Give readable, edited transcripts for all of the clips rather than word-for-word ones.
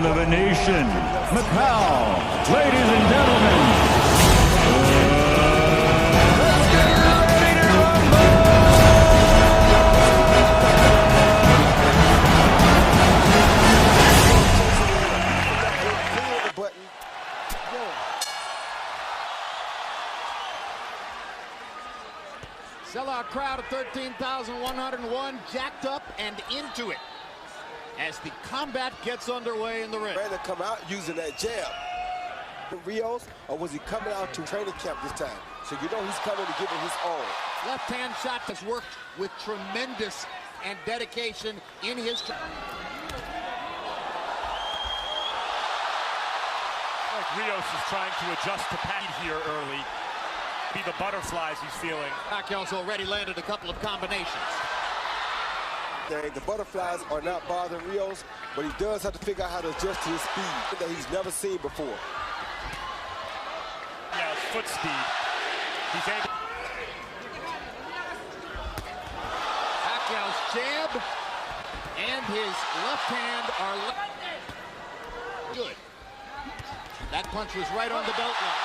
of a nation, Macau. Ladies and gentlemen, let's get ready to rumble! Sellout crowd of 13,101, jacked up and into it as the combat gets underway in the ring. Bradon come out using that jab. Rios, or was he coming out to training camp this time? So you know he's coming to give it his all. Left hand shot has worked with tremendous and dedication in his. Like Rios is trying to adjust to Pat here early. Be the butterflies he's feeling. Pacquiao's already landed a couple of combinations. The butterflies are not bothering Rios, but he does have to figure out how to adjust to his speed that he's never seen before. Yeah, his foot speed. He's able. Pacquiao's jab and his left hand are good. That punch was right on the belt line.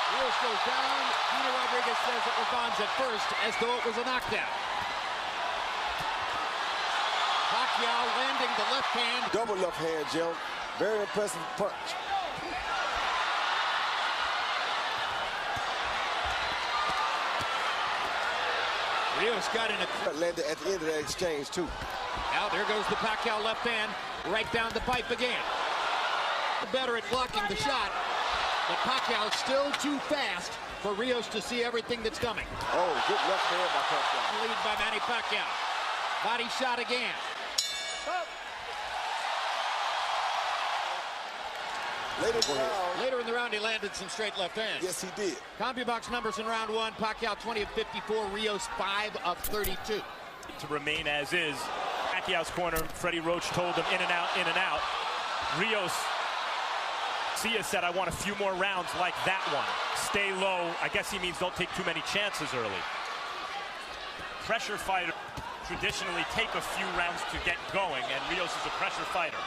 Rios goes down. Gina Rodriguez says it was Bonds at first, as though it was a knockdown. Pacquiao landing the left hand. Double left hand, Jim. Very impressive punch. Rios got in a... Landed at the end of that exchange, too. Now there goes the Pacquiao left hand, right down the pipe again. Better at blocking the shot, but Pacquiao still too fast for Rios to see everything that's coming. Oh, good left hand by Pacquiao. Lead by Manny Pacquiao. Body shot again. Later in the round, he landed some straight left hands. Yes, he did. CompuBox numbers in round one. Pacquiao 20 of 54. Rios 5 of 32. To remain as is. Pacquiao's corner, Freddie Roach told him in and out, in and out. Rios, Sia said, I want a few more rounds like that one. Stay low. I guess he means don't take too many chances early. Pressure fighter traditionally take a few rounds to get going, and Rios is a pressure fighter.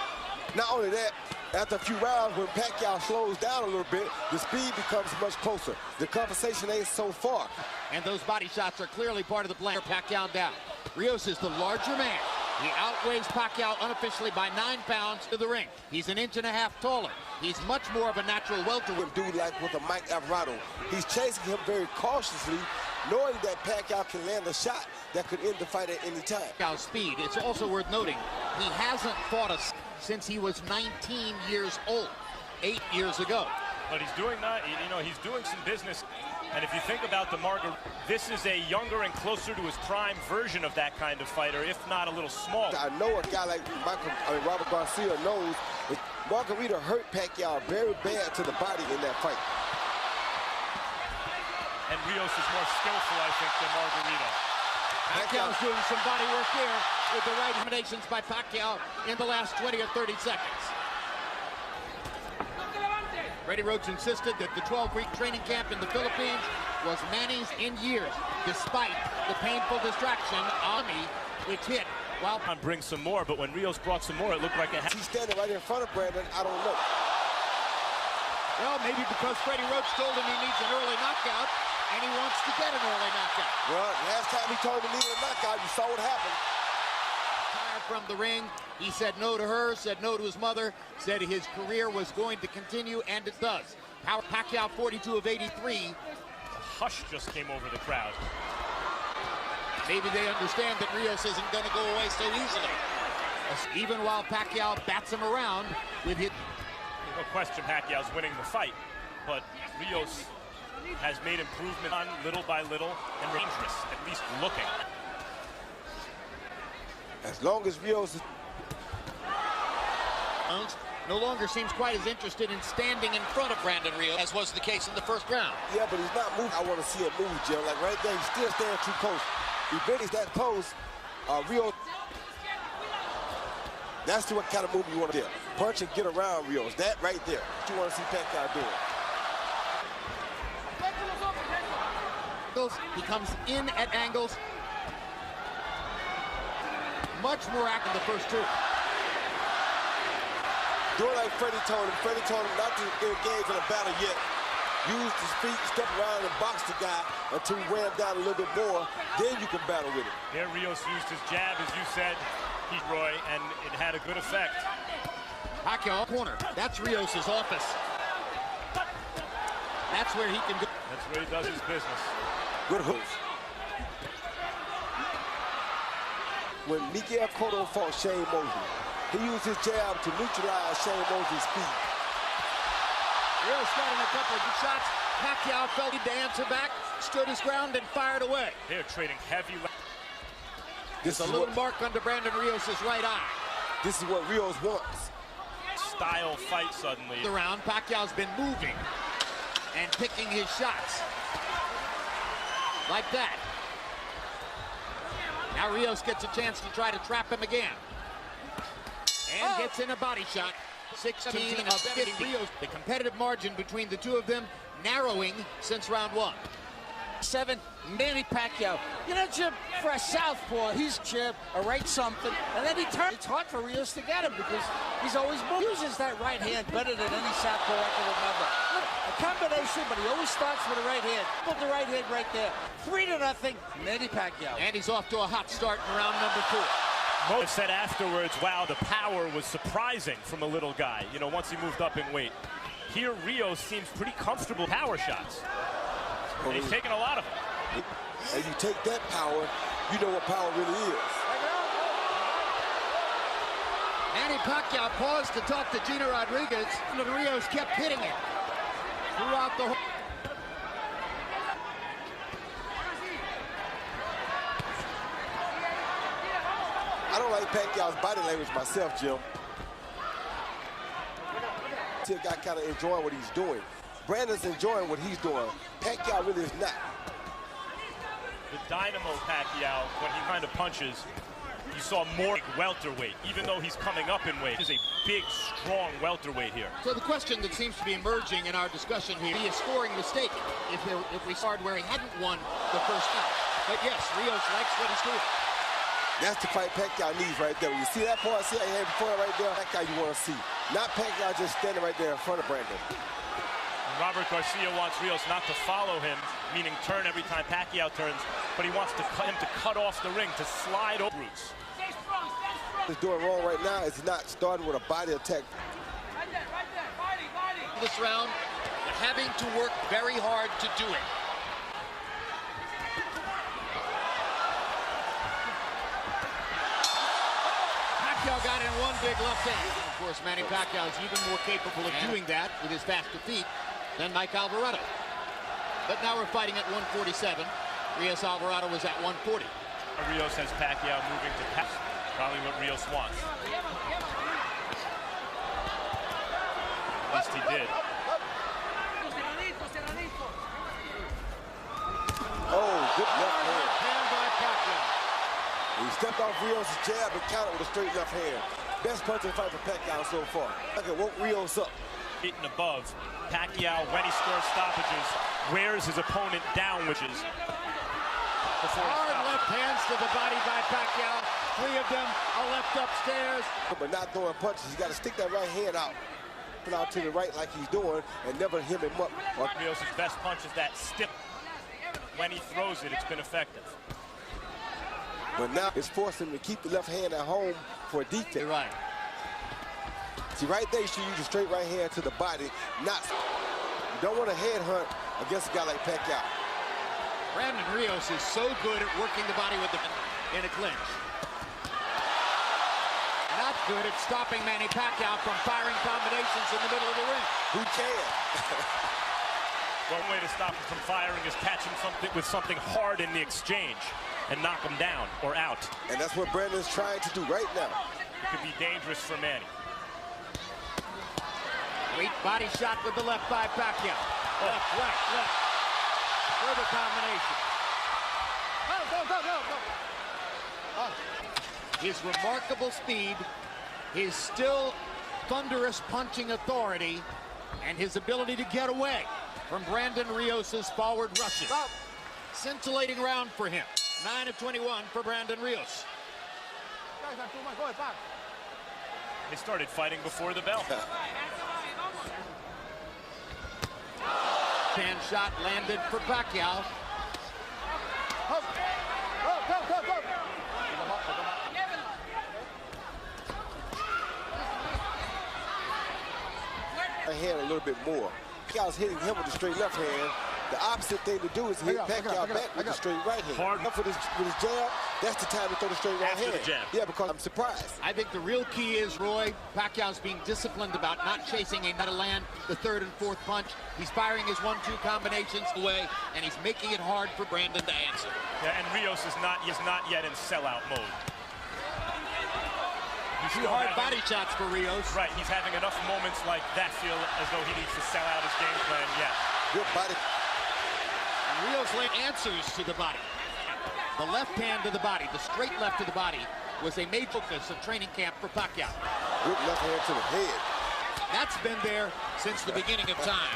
Not only that, after a few rounds, when Pacquiao slows down a little bit, the speed becomes much closer. The conversation ain't so far. And those body shots are clearly part of the plan. Pacquiao down. Rios is the larger man. He outweighs Pacquiao unofficially by 9 pounds to the ring. He's an inch and a half taller. He's much more of a natural welterweight. Dude like with a Mike Alvarado. He's chasing him very cautiously, knowing that Pacquiao can land a shot that could end the fight at any time. Pacquiao's speed. It's also worth noting, he hasn't fought us since he was 19 years old, 8 years ago. But he's doing that, you know, he's doing some business. And if you think about the Margaret, this is a younger and closer to his prime version of that kind of fighter, if not a little smaller. I know a guy like Robert Garcia knows that Margarita hurt Pacquiao very bad to the body in that fight. And Rios is more skillful, I think, than Margarita. Pacquiao's doing some body work here with the right combinations by Pacquiao in the last 20 or 30 seconds. Freddie Roach insisted that the 12-week training camp in the Philippines was Manny's in years, despite the painful distraction on me, which hit while... Bring some more, but when Rios brought some more, it looked like it had... He's standing right in front of Bradon, I don't know. Well, maybe because Freddie Roach told him he needs an early knockout, and he wants to get an early knockout. Well, last time he told him he needed a knockout, you saw what happened. From the ring, he said no to her, said no to his mother, said his career was going to continue, and it does. Pacquiao 42 of 83. A hush just came over the crowd. Maybe they understand that Rios isn't going to go away so easily. Even while Pacquiao bats him around with his... No question Pacquiao's winning the fight, but Rios has made improvement on little by little and dangerous, at least looking. As long as Rios is... no longer seems quite as interested in standing in front of Brandon Rios as was the case in the first round. Yeah, but he's not moving. I want to see him move, Jim. Like right there, he's still standing too close. If Benny's that close, Rios... That's the kind of move you want to do. Punch and get around Rios. That right there. What you want to see Pacquiao doing. He comes in at angles. Much more active the first two. doing like Freddie told him. Freddie told him not to engage in a battle yet. Use his feet, step around and box the guy until he wear him down a little bit more. Then you can battle with him. There, Rios used his jab, as you said, Roy, and it had a good effect. Pacquiao corner. That's Rios' office. That's where he can go. That's where he does his business. Good hooks. When Miguel Cotto fought Shane Mosley, he used his jab to neutralize Shane Mosley's speed. Rios got in a couple of good shots. Pacquiao felt he to answer back, stood his ground, and fired away. They're trading heavy. This There's a little mark under Brandon Rios' right eye. This is what Rios wants. Style fight suddenly. The round, Pacquiao's been moving and picking his shots. Like that. Now Rios gets a chance to try to trap him again. And gets in a body shot. 16 of 50. Rios. The competitive margin between the two of them narrowing since round one. 7, Manny Pacquiao. You know, Jim, for a southpaw, he's jab, a right something, and then he turns. It's hard for Rios to get him because he's always uses that right hand better than any southpaw I can remember. Look, a combination, but he always starts with a right hand. Put the right hand right there. 3-0, Manny Pacquiao. And he's off to a hot start in round number 4. Mo said afterwards, wow, the power was surprising from a little guy, you know, once he moved up in weight. Here, Rios seems pretty comfortable with power shots. And he's taking a lot of them. And you take that power, you know what power really is. Manny Pacquiao paused to talk to Gina Rodriguez, and Rios kept hitting it throughout the whole. I don't like Pacquiao's body language myself, Jim. See a guy kind of enjoying what he's doing. Brandon's enjoying what he's doing. Pacquiao really is not. The dynamo Pacquiao, when he kind of punches, you saw more welterweight, even though he's coming up in weight. He's a big, strong welterweight here. So the question that seems to be emerging in our discussion here, he is scoring mistake if we start where he hadn't won the first fight. But yes, Rios likes what he's doing. That's the fight Pacquiao needs right there. When you see that part, see how he had before right there? Pacquiao you want to see. Not Pacquiao just standing right there in front of Brandon. Robert Garcia wants Rios not to follow him, meaning turn every time Pacquiao turns, but he wants him to cut off the ring, to slide over routes. What he's doing wrong right now is not starting with a body attack. This round, but having to work very hard to do it. Pacquiao got in one big left hand. Of course, Manny Pacquiao is even more capable of doing that with his faster feet than Mike Alvarado. But now we're fighting at 147. Rios Alvarado was at 140. Rios has Pacquiao moving to pass. Probably what Rios wants. At least he did. Oh, good left hand. Hand by Pacquiao. He stepped off Rios' jab and countered with a straight left hand. Best punching fight for Pacquiao so far. Okay, woke Rios up. Hitting above. Pacquiao, when he scores stoppages, wears his opponent down, which is before hard left hands to the body by Pacquiao. 3 of them are left upstairs. But not throwing punches. He's got to stick that right hand out. Put out to the right like he's doing and never hem him up. Rios' best punch is that stiff. When he throws it, it's been effective. But now it's forcing him to keep the left hand at home for defense. You're right. See, right there, you should use a straight right hand to the body. You don't want to headhunt against a guy like Pacquiao. Brandon Rios is so good at working the body with in a clinch. Not good at stopping Manny Pacquiao from firing combinations in the middle of the ring. Who can? One way to stop him from firing is catch him with something hard in the exchange and knock him down or out. And that's what Brandon's trying to do right now. It could be dangerous for Manny. Great body shot with the left by Pacquiao. Left, right, left. Further combination. Go. His remarkable speed, his still thunderous punching authority, and his ability to get away from Brandon Rios' forward rushes. Scintillating round for him. 9 of 21 for Brandon Rios. They started fighting before the bell. Hand shot landed for Pacquiao. Hand a little bit more. Pacquiao's hitting him with the straight left hand. The opposite thing to do is hit Pacquiao back with the straight right hand. Hard. With his jab, that's the time to throw the straight right After hand. the jab. Yeah, because I'm surprised. I think the real key is, Roy, Pacquiao's being disciplined about not chasing a to land the third and fourth punch. He's firing his 1-2 combinations away, and he's making it hard for Bradon to answer. Yeah, and Rios is not yet in sellout mode. He's Two still hard having- body shots for Rios. Right, he's having enough moments like that feel as though he needs to sell out his game plan yet. Good body. Rios laid answers to the body. The left hand to the body, the straight left to the body, was a main focus of training camp for Pacquiao. Good left hand to the head. That's been there since the beginning of time.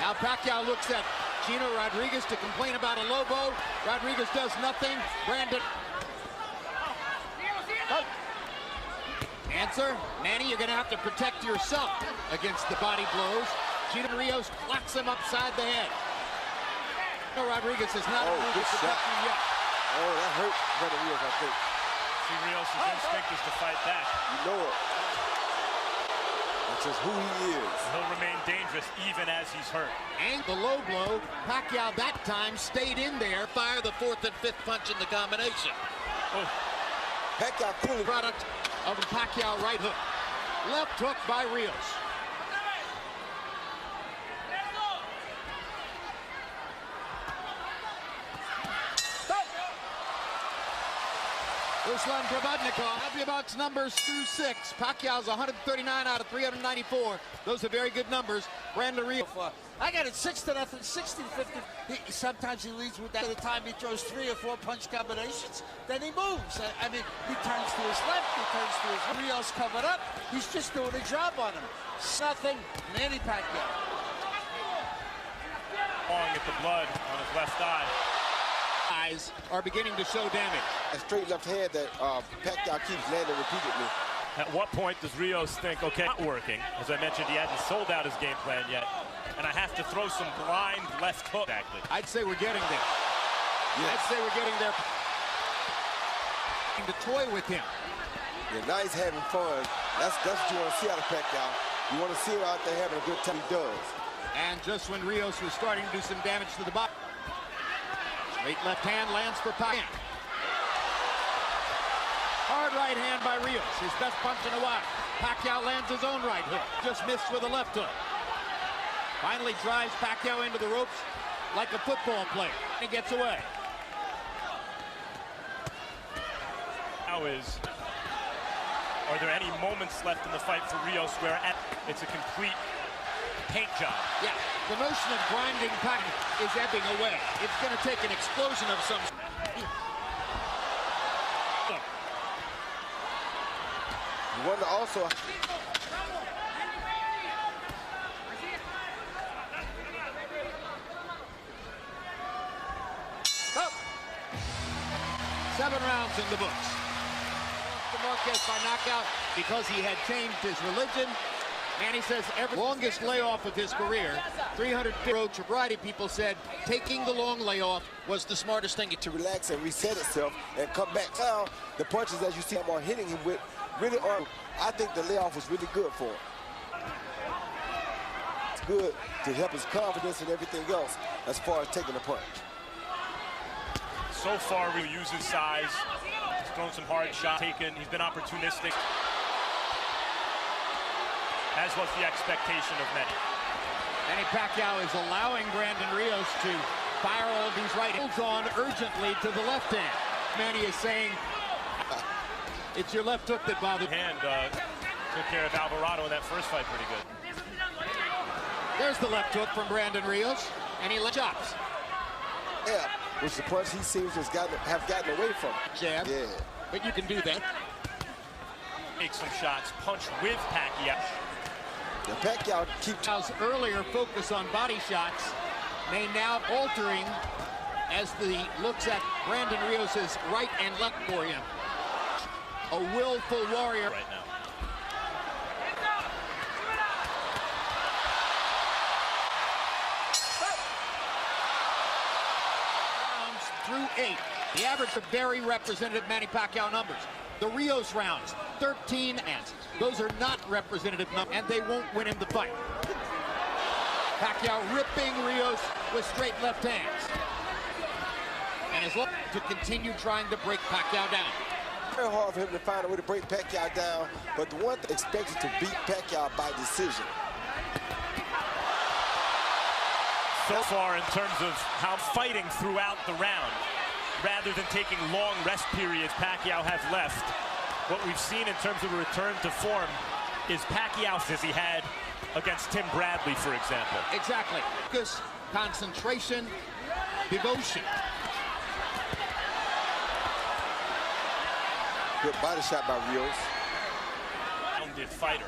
Now Pacquiao looks at Gino Rodriguez to complain about a Lobo. Rodriguez does nothing. Bradon. Answer, Manny, you're going to have to protect yourself against the body blows. Gino Rios clocks him upside the head. Gino Rodriguez has not moved good to protect shot. you yet. Oh, that hurt Brother Rios, I think. See, Rios' instinct is to fight back. You know it. That's just who he is. He'll remain dangerous even as he's hurt. And the low blow, Pacquiao that time stayed in there, fire the fourth and fifth punch in the combination. Oh, Pacquiao cooling. Product of a Pacquiao right hook. Left hook by Rios. Ruslan Probodnikov, Abubuck's numbers through 6. Pacquiao's 139 out of 394. Those are very good numbers. Brandon Rios. I got it 6-0, 60-50. Sometimes he leads with that. At the time he throws 3 or 4 punch combinations, then he moves. I mean, he turns to his left, he turns to his right. Rios covered up. He's just doing a job on him. Nothing. Manny Pacquiao. long at the blood on his left eye. Eyes are beginning to show damage. A straight left hand that Pacquiao keeps landing repeatedly. At what point does Rios think, okay, not working? As I mentioned, he hasn't sold out his game plan yet. And I have to throw some blind left hook. Exactly. I'd say we're getting there. Yes. I'd say we're getting there. To toy with him. Yeah, now he's having fun. That's what you want to see out of Pacquiao. You want to see him out there having a good time. He does. And just when Rios was starting to do some damage to the body. Straight left hand lands for Pacquiao. Hard right hand by Rios, his best punch in a while. Pacquiao lands his own right hook. Just missed with a left hook. Finally drives Pacquiao into the ropes like a football player. He gets away. Now are there any moments left in the fight for Rios where it's a complete paint job? Yeah, the notion of grinding Pacquiao is ebbing away. It's going to take an explosion of some. You wonder also. Oh. 7 rounds in the books. Marquez by knockout because he had changed his religion. Manny says every longest layoff of his career, 300 approach. A variety of people said taking the long layoff was the smartest thing. To relax and reset itself and come back. Now, the punches, as you see him are hitting him with, really are. I think the layoff was really good for him. It's good to help his confidence and everything else as far as taking the punch. So far, Rio uses size. He's thrown some hard shots. He's been opportunistic. As was the expectation of many. Manny Pacquiao is allowing Brandon Rios to fire all of these right hands on urgently to the left hand. Manny is saying, it's your left hook that bothered. Hand took care of Alvarado in that first fight pretty good. There's the left hook from Brandon Rios, and he chops. Yeah, which the punch he seems to have gotten away from. Jab. Yeah. But you can do that. Make some shots, punch with Pacquiao. The Pacquiao keeps Pacquiao's earlier focus on body shots may now altering as the looks at Brandon Rios' right and left for him. A willful warrior right now. Rounds through 8. The average of very representative Manny Pacquiao numbers. The Rios rounds, 13 and those are not representative numbers, and they won't win him the fight. Pacquiao ripping Rios with straight left hands. And is looking to continue trying to break Pacquiao down. Very hard for him to find a way to break Pacquiao down, but the one expected to beat Pacquiao by decision. So far, in terms of how fighting throughout the round, rather than taking long rest periods Pacquiao has left, what we've seen in terms of a return to form is Pacquiao as he had against Tim Bradley, for example. Exactly. Focus, concentration, devotion. Good body shot by Rios. Rounded fighter.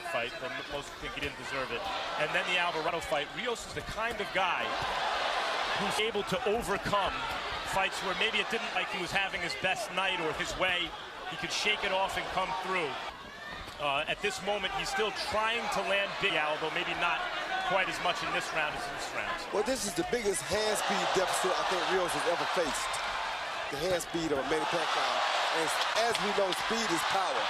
Fight, but most think he didn't deserve it. And then the Alvarado fight. Rios is the kind of guy who's able to overcome fights where maybe it didn't like he was having his best night or his way. He could shake it off and come through. At this moment, he's still trying to land big, although maybe not quite as much in this round as in this round. Well, this is the biggest hand speed deficit I think Rios has ever faced. The hand speed of Manny Pacquiao. And as we know, speed is power.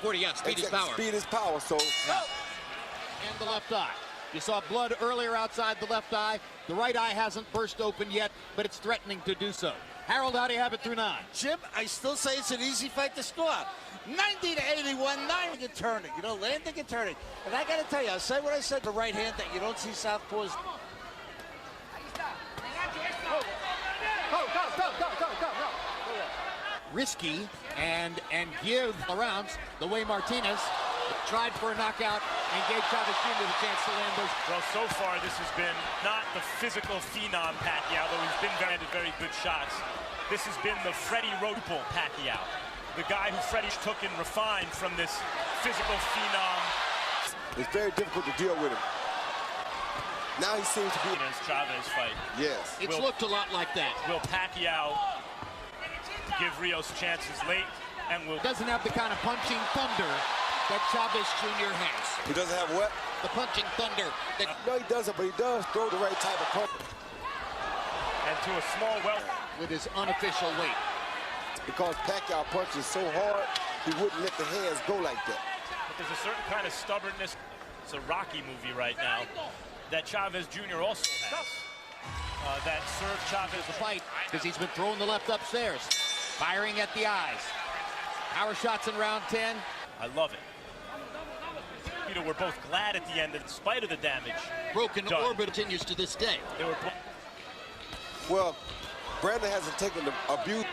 40, yeah, speed is power. Speed is power, so. And the left eye. You saw blood earlier outside the left eye. The right eye hasn't burst open yet, but it's threatening to do so. Harold, how do you have it through 9? Jim, I still say it's an easy fight to score. 90 to 81, landing and turning. You know, landing and turning. And I got to tell you, I'll say what I said, the right hand that you don't see southpaws. Risky and give the rounds the way Martinez tried for a knockout and gave Chavez Jr. the chance to land those. Well, so far this has been not the physical phenom Pacquiao, though he's been very good shots. This has been the Freddie Roach Pacquiao, the guy who Freddie took and refined from this physical phenom. It's very difficult to deal with him. Now he seems to be in his Chavez fight. Yes. It's looked a lot like that. Will Pacquiao give Rios chances late, and will doesn't have the kind of punching thunder that Chavez Jr. has. He doesn't have what? The punching thunder. That no, he doesn't, but he does throw the right type of punch. And to a small with his unofficial weight. Because Pacquiao punches so hard, he wouldn't let the hands go like that. But there's a certain kind of stubbornness. It's a Rocky movie right now that Chavez Jr. also has. That served Chavez the fight because he's been throwing the left upstairs. Firing at the eyes. Power shots in round 10. I love it. You know, we're both glad at the end, in spite of the damage. Broken orbit continues to this day. They were well, Brandon hasn't taken the abuse.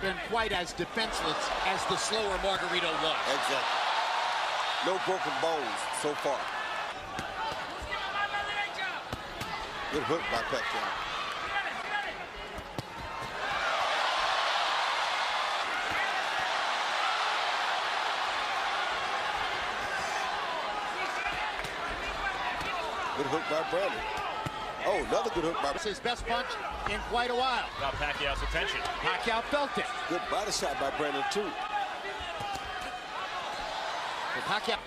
Been quite as defenseless as the slower Margarito was. Exactly. No broken bones so far. Good hook by Pacquiao. Good hook by Brandon. Oh, another good hook by... It's his best punch in quite a while. Got Pacquiao's attention. Pacquiao felt it. Good body shot by Brandon, too. Pacquiao.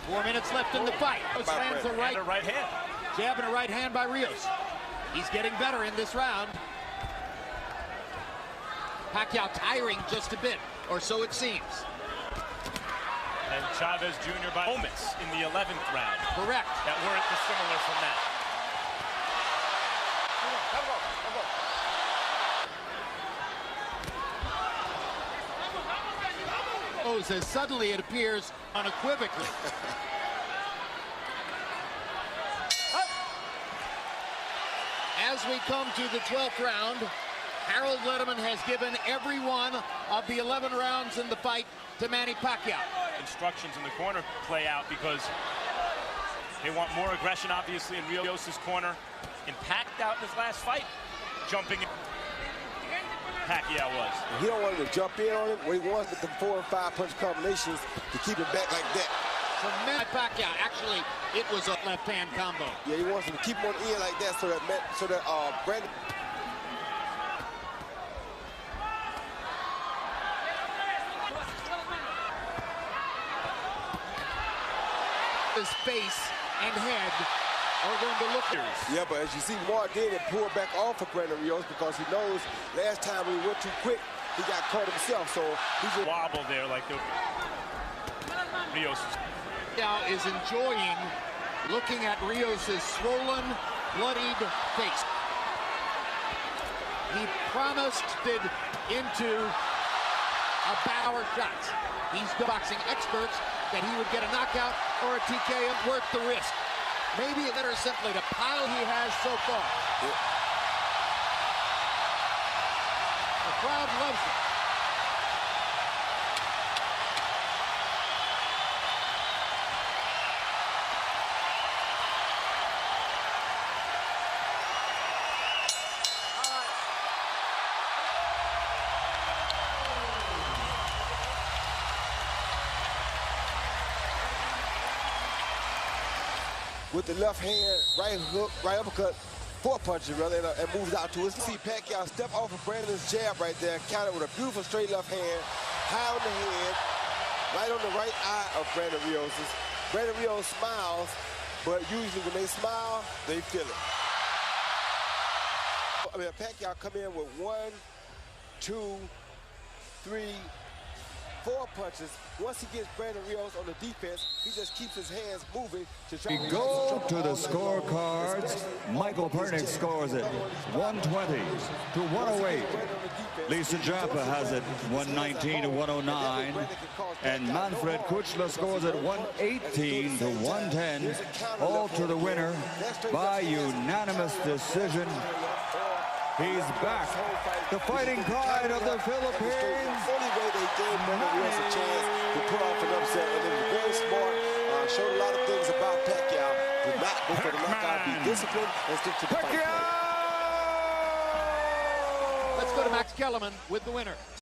4 minutes left in the fight. Lands a right hand. Jab and a right hand by Rios. He's getting better in this round. Pacquiao tiring just a bit, or so it seems. And Chavez Jr. by moments in the 11th round. Correct. That weren't dissimilar from that. As suddenly it appears unequivocally. As we come to the 12th round, Harold Letterman has given every one of the 11 rounds in the fight to Manny Pacquiao. Instructions in the corner play out because they want more aggression, obviously, in Rios' corner. And Pacquiao in his last fight, jumping in. Pacquiao was. He don't want him to jump in on him. What he wants with the 4 and 5 punch combinations to keep him back like that. From Manny Pacquiao, actually, it was a left-hand combo. Yeah, he wants him to keep him on the end like that so that Bradon. His face and head are going to look here. Yeah, but as you see, Mark David pull back off of Bradon Rios because he knows last time when he went too quick, he got caught himself. So he's a wobble there like the Rios. Now is enjoying looking at Rios' swollen, bloodied face. He promised it into a power shot. These boxing experts that he would get a knockout or a TKO worth the risk. Maybe it's better simply to pile he has so far. Yeah. The crowd loves it. With the left hand, right hook, right uppercut, 4 punches rather, and moves out to his. See Pacquiao step off of Brandon's jab right there, counter with a beautiful straight left hand, high on the head, right on the right eye of Bradon Rios. Bradon Rios smiles, but usually when they smile, they feel it. I mean, Pacquiao come in with 1, 2, 3, 4 punches. Once he gets Bradon Rios on the defense, he just keeps his hands moving to try We go to the scorecards. Michael Pernick scores it 120 to 108. Lisa Japa has it 119 to 109. And Manfred Kuchler scores it 118 to 110. All to the winner by unanimous decision. He's back. The fighting pride of the Philippines. The only way they gave Bradon Rios a chance to pull off an upset, and it was very smart. Showed a lot of things about Pacquiao. Did not go for the knockout, be disciplined, and stick to the fight. Let's go to Max Kellerman with the winner.